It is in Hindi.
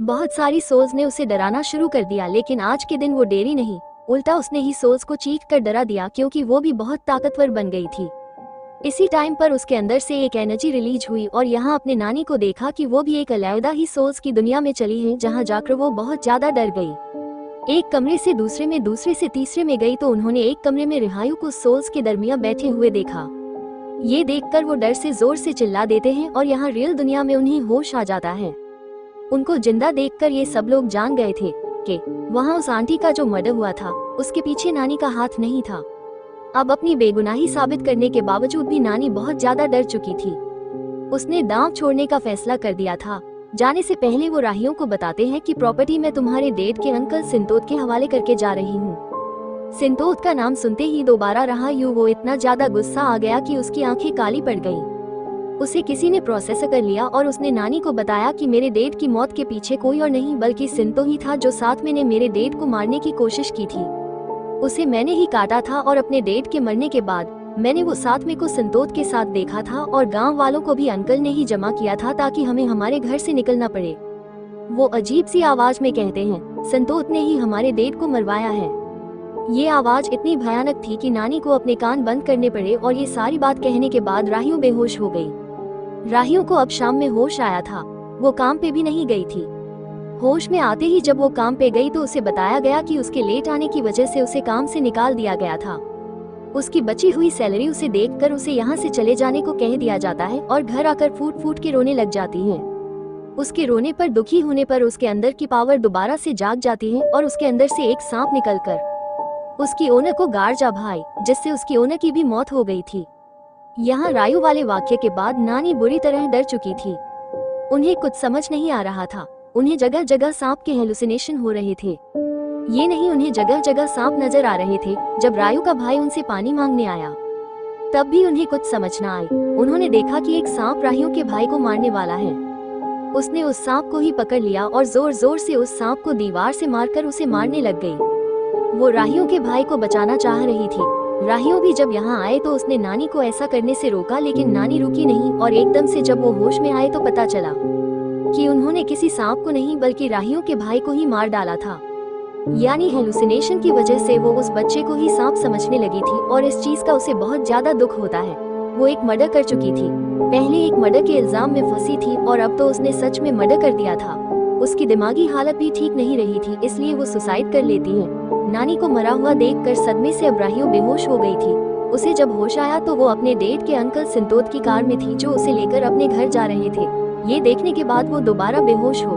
बहुत सारी सोल्स ने उसे डराना शुरू कर दिया, लेकिन आज के दिन वो डेरी नहीं, उल्टा उसने ही सोल्स को चीख कर डरा दिया, क्योंकि वो भी बहुत ताकतवर बन गई थी। इसी टाइम पर उसके अंदर से एक एनर्जी रिलीज हुई और यहाँ अपने नानी को देखा कि वो भी एक अलग ही सोल्स की दुनिया में चली है, जहाँ जाकर वो बहुत ज्यादा डर गई। एक कमरे से दूसरे में, दूसरे से तीसरे में गई तो उन्होंने एक कमरे में रिहायु को सोल्स के दरमियान बैठे हुए देखा। ये देखकर वो डर से जोर से चिल्ला देते हैं और यहाँ रियल दुनिया में उन्हें होश आ जाता है। उनको जिंदा देखकर ये सब लोग जान गए थे कि वहाँ उस आंटी का जो मर्डर हुआ था उसके पीछे नानी का हाथ नहीं था। अब अपनी बेगुनाही साबित करने के बावजूद भी नानी बहुत ज्यादा डर चुकी थी। उसने दांव छोड़ने का फैसला कर दिया था। जाने से पहले वो राहियों को बताते हैं कि प्रॉपर्टी मैं तुम्हारे डेड के अंकल सिंतोत के हवाले करके जा रही हूँ। सिंतोत का नाम सुनते ही दोबारा राहियु वो इतना ज्यादा गुस्सा आ गया कि उसकी आंखें काली पड़ गईं। उसे किसी ने प्रोसेस कर लिया और उसने नानी को बताया कि मेरे डेड की मौत के पीछे कोई और नहीं बल्कि सिंतो ही था, जो साथ में ने मेरे डेड को मारने की कोशिश की थी। उसे मैंने ही काटा था और अपने डेड के मरने के बाद मैंने वो साथ में को संतोष के साथ देखा था और गांव वालों को भी अंकल ने ही जमा किया था ताकि हमें हमारे घर से निकलना पड़े। वो अजीब सी आवाज में कहते हैं, संतोष ने ही हमारे डेड को मरवाया है। ये आवाज इतनी भयानक थी कि नानी को अपने कान बंद करने पड़े और ये सारी बात कहने के बाद राहियु बेहोश हो गई। राहियु को अब शाम में होश आया था। वो काम पे भी नहीं गई थी। होश में आते ही जब वो काम पे गई तो उसे बताया गया कि उसके लेट आने की वजह से उसे काम से निकाल दिया गया था। उसकी बची हुई सैलरी उसे देखकर उसे यहाँ से चले जाने को कह दिया जाता है और घर आकर फूट फूट के रोने लग जाती है। उसके रोने पर, दुखी होने पर उसके अंदर की पावर दोबारा से जाग जाती है और उसके अंदर से एक सांप निकलकर उसकी ओनर को गाड़ जा भाई, जिससे उसकी ओनर की भी मौत हो गई थी। यहाँ रायु वाले वाक्य के बाद नानी बुरी तरह डर चुकी थी। उन्हें कुछ समझ नहीं आ रहा था। उन्हें जगह जगह सांप के हेलुसिनेशन हो रहे थे। ये नहीं, उन्हें जगह जगह सांप नजर आ रहे थे। जब रायु का भाई उनसे पानी मांगने आया तब भी उन्हें कुछ समझ न आई। उन्होंने देखा कि एक सांप राहियों के भाई को मारने वाला है। उसने उस सांप को ही पकड़ लिया और जोर जोर से उस सांप को दीवार से मारकर उसे मारने लग गई। वो राहियों के भाई को बचाना चाह रही थी। राहियों भी जब यहाँ आए तो उसने नानी को ऐसा करने से रोका, लेकिन नानी रुकी नहीं और एकदम से जब वो होश में आए तो पता चला कि उन्होंने किसी सांप को नहीं बल्कि राहियों के भाई को ही मार डाला था। यानी हेलुसिनेशन की वजह से वो उस बच्चे को ही सांप समझने लगी थी और इस चीज का उसे बहुत ज्यादा दुख होता है। वो एक मर्डर कर चुकी थी। पहले एक मर्डर के इल्जाम में फंसी थी और अब तो उसने सच में मर्डर कर दिया था। उसकी दिमागी हालत भी ठीक नहीं रही थी, इसलिए वो सुसाइड कर लेती है। नानी को मरा हुआ देखकर सदमे से अब राहियो बेहोश हो गई थी। उसे जब होश आया तो वो अपने डेड के अंकल सिंतोत की कार में थी, जो उसे लेकर अपने घर जा रहे थे। ये देखने के बाद वो दोबारा बेहोश हो